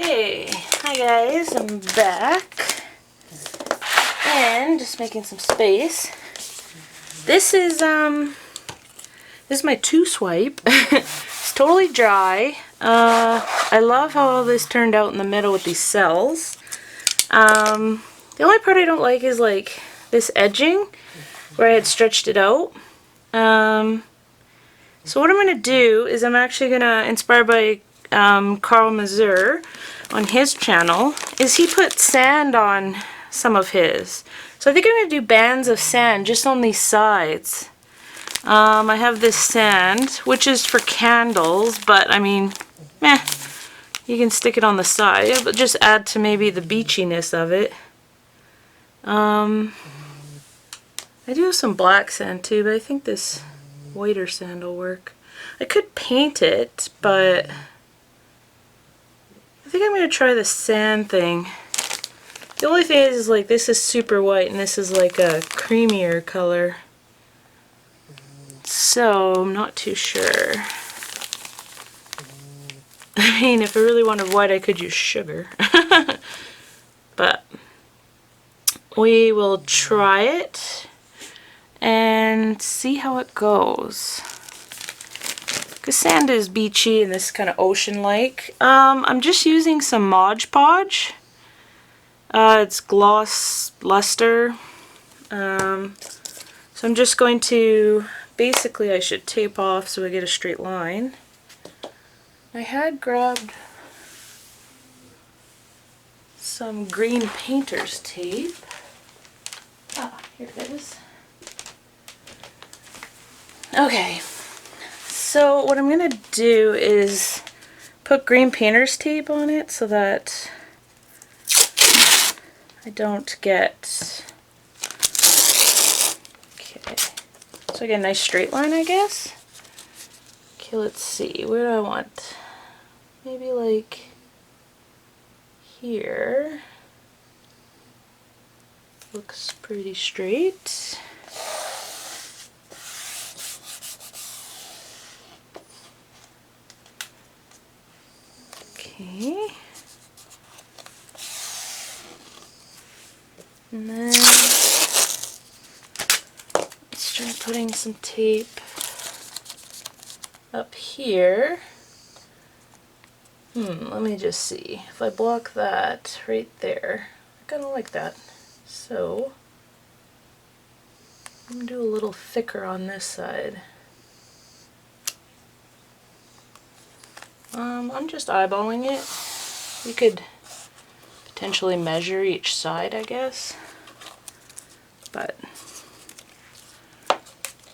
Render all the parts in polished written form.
Okay, hi guys, I'm back and just making some space. This is my 2-swipe. It's totally dry. I love how all this turned out in the middle with these cells. The only part I don't like is like this edging where I had stretched it out. So what I'm going to do is I'm actually going to, inspired by Carl Mazur on his channel, is he put sand on some of his. So I think I'm going to do bands of sand just on these sides. I have this sand, which is for candles, but I mean, meh, you can stick it on the side, but just add to maybe the beachiness of it. I do have some black sand too, but I think this whiter sand will work. I could paint it, but I think I'm going to try the sand thing. The only thing is like this is super white and this is like a creamier color. So I'm not too sure. I mean, if I really wanted white, I could use sugar. But we will try it and see how it goes. Because sand is beachy and this is kind of ocean-like. I'm just using some Mod Podge. It's gloss luster. So I'm just going to, basically I should tape off so I get a straight line. I had grabbed some green painter's tape. Ah, here it is. Okay, so what I'm going to do is put green painter's tape on it so that I don't get, okay, so I get a nice straight line, I guess. Okay, let's see, where do I want, maybe like here, looks pretty straight. Okay. And then let's try putting some tape up here. Let me just see. If I block that right there, I kind of like that. So I'm going to do a little thicker on this side. I'm just eyeballing it. You could potentially measure each side, I guess, but I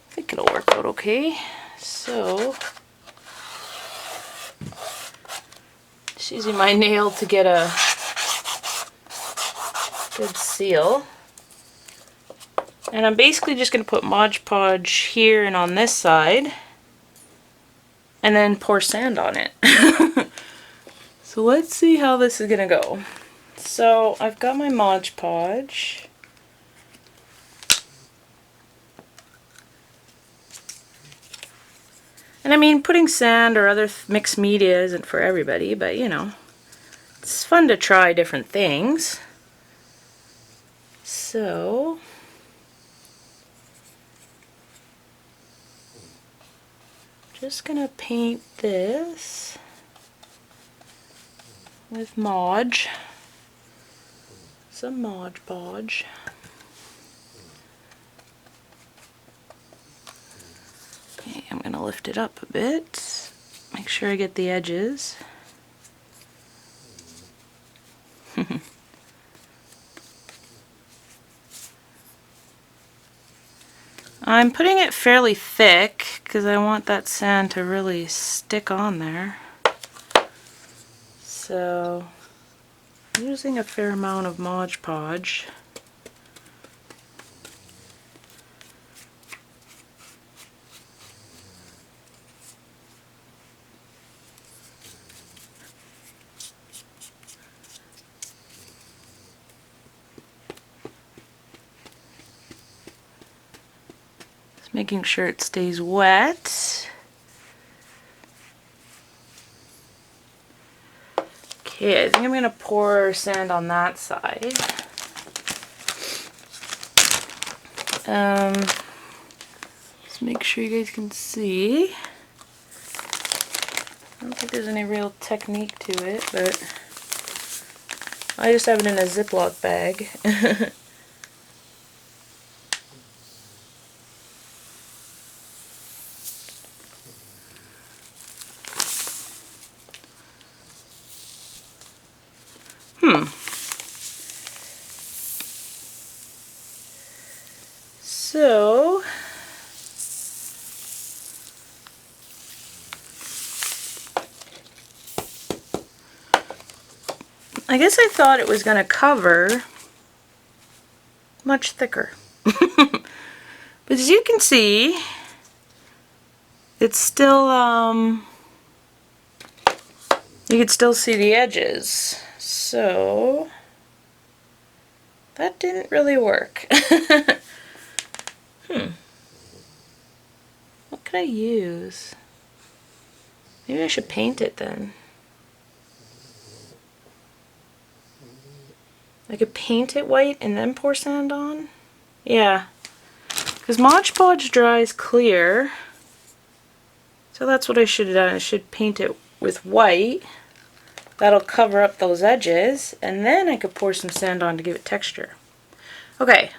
think it'll work out okay. So just using my nail to get a good seal, and I'm basically just going to put Mod Podge here and on this side and then pour sand on it. So let's see how this is gonna go. So I've got my Mod Podge. And I mean, putting sand or other mixed media isn't for everybody, but you know, it's fun to try different things. So just gonna paint this with Modge, some Mod Podge. Okay, I'm going to lift it up a bit, make sure I get the edges. I'm putting it fairly thick because I want that sand to really stick on there. So I'm using a fair amount of Mod Podge. Just making sure it stays wet. Okay, I think I'm going to pour sand on that side. Let's make sure you guys can see. I don't think there's any real technique to it, but I just have it in a Ziploc bag. So, I guess I thought it was going to cover much thicker. But as you can see, it's still, you can still see the edges. So, that didn't really work. What could I use? Maybe I should paint it then. I could paint it white and then pour sand on? Yeah. Because Mod Podge dries clear. So that's what I should have done. I should paint it with white. That'll cover up those edges. And then I could pour some sand on to give it texture. Okay.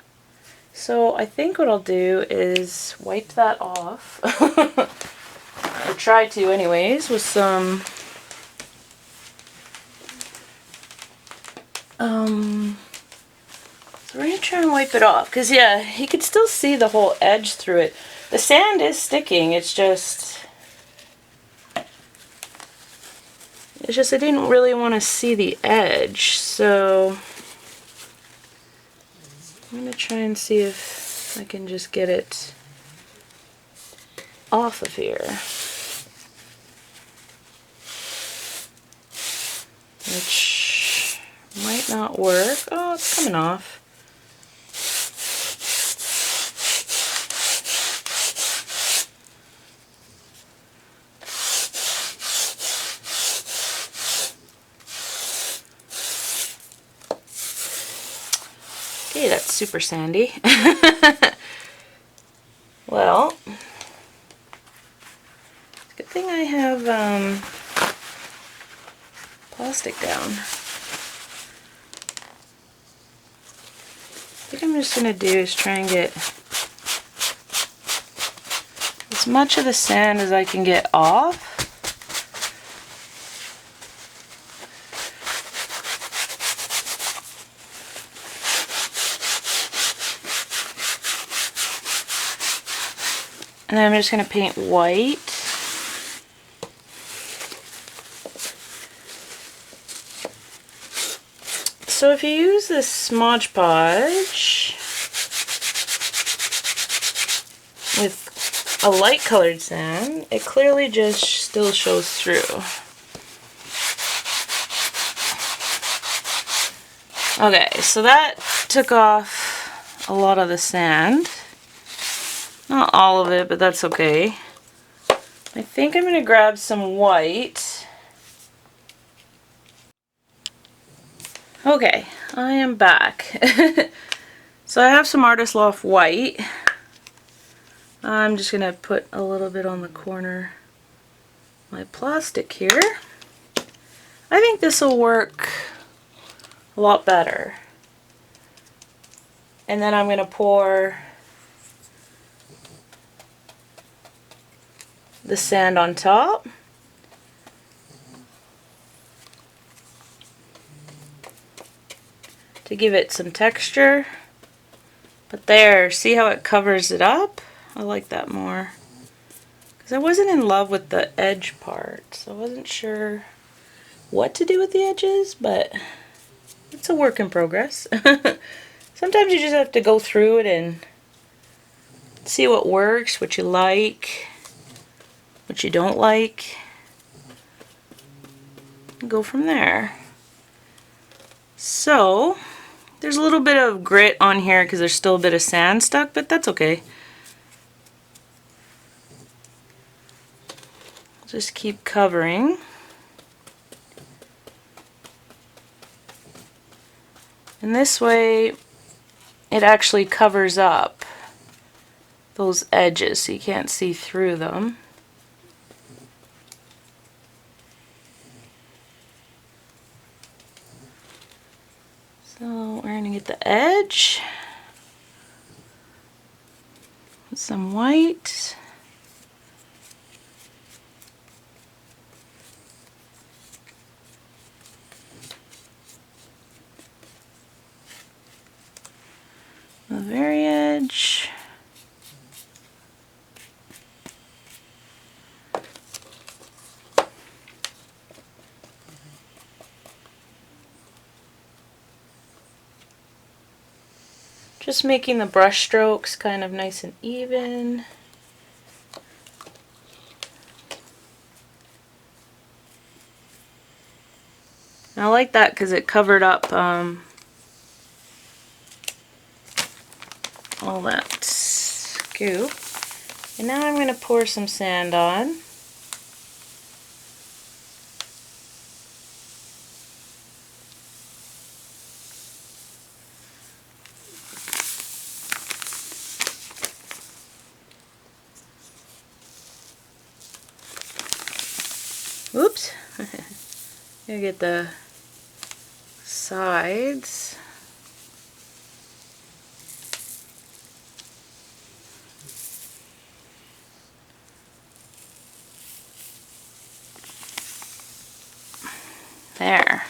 So I think what I'll do is wipe that off. Or try to anyways, with some so we're going to try and wipe it off, because yeah, you can still see the whole edge through it. The sand is sticking, it's just I didn't really want to see the edge, so I'm going to try and see if I can just get it off of here. Which might not work. Oh, it's coming off. Okay, that's super sandy. Well, good thing I have plastic down. I think I'm just going to do is try and get as much of the sand as I can get off. And then I'm just going to paint white. So if you use this Mod Podge with a light colored sand, it clearly just still shows through. Okay, so that took off a lot of the sand. Not all of it, but that's okay. I think I'm going to grab some white. Okay, I am back. So I have some Artist Loft white. I'm just going to put a little bit on the corner of my plastic here. I think this will work a lot better. And then I'm going to pour the sand on top. To give it some texture. But there, see how it covers it up? I like that more. Because I wasn't in love with the edge part, so I wasn't sure what to do with the edges, but it's a work in progress. Sometimes you just have to go through it and see what works, what you like, what you don't like, and go from there. So, there's a little bit of grit on here because there's still a bit of sand stuck, but that's okay. Just keep covering. And this way it actually covers up those edges so you can't see through them. So we're going to get the edge, with some white. The very edge. Just making the brush strokes kind of nice and even. And I like that because it covered up all that scoop. And now I'm going to pour some sand on. Oops. Gotta get the sides. There.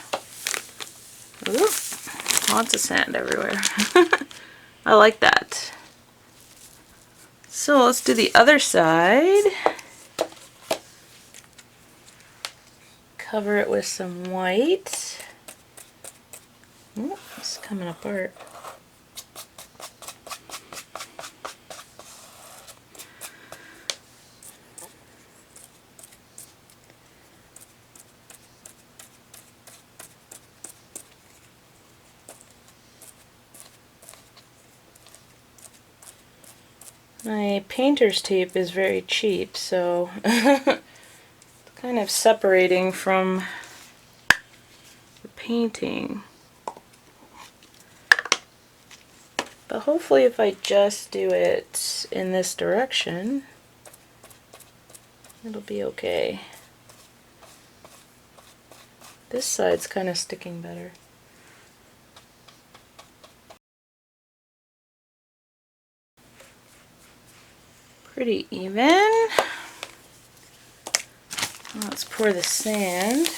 Ooh, lots of sand everywhere. I like that. So let's do the other side. Cover it with some white. Ooh, it's coming apart. My painter's tape is very cheap, so it's kind of separating from the painting. But hopefully if I just do it in this direction, it'll be okay. This side's kind of sticking better. Pretty even. Let's pour the sand.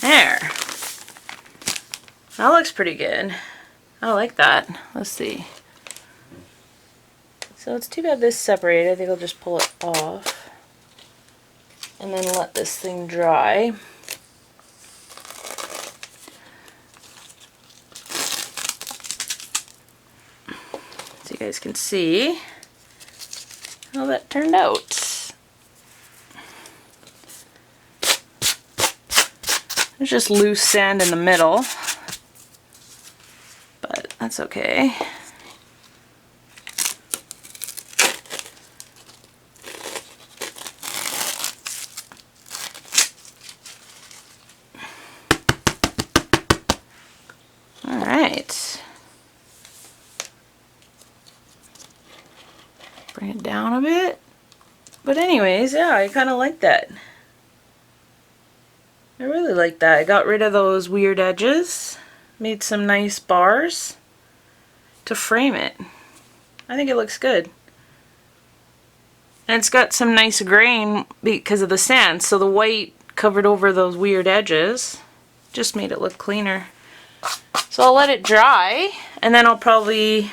There. That looks pretty good. I like that. Let's see. So it's too bad this separated. I think I'll just pull it off and then let this thing dry. So you guys can see how that turned out. There's just loose sand in the middle, but that's okay. All right. Bring it down a bit. But anyways, yeah, I kind of like that. I really like that. I got rid of those weird edges, made some nice bars to frame it. I think it looks good. And it's got some nice grain because of the sand, so the white covered over those weird edges just made it look cleaner. So I'll let it dry, and then I'll probably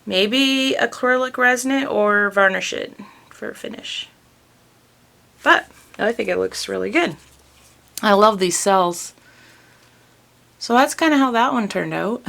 maybe acrylic resin it or varnish it for a finish. But I think it looks really good. I love these cells. So that's kind of how that one turned out.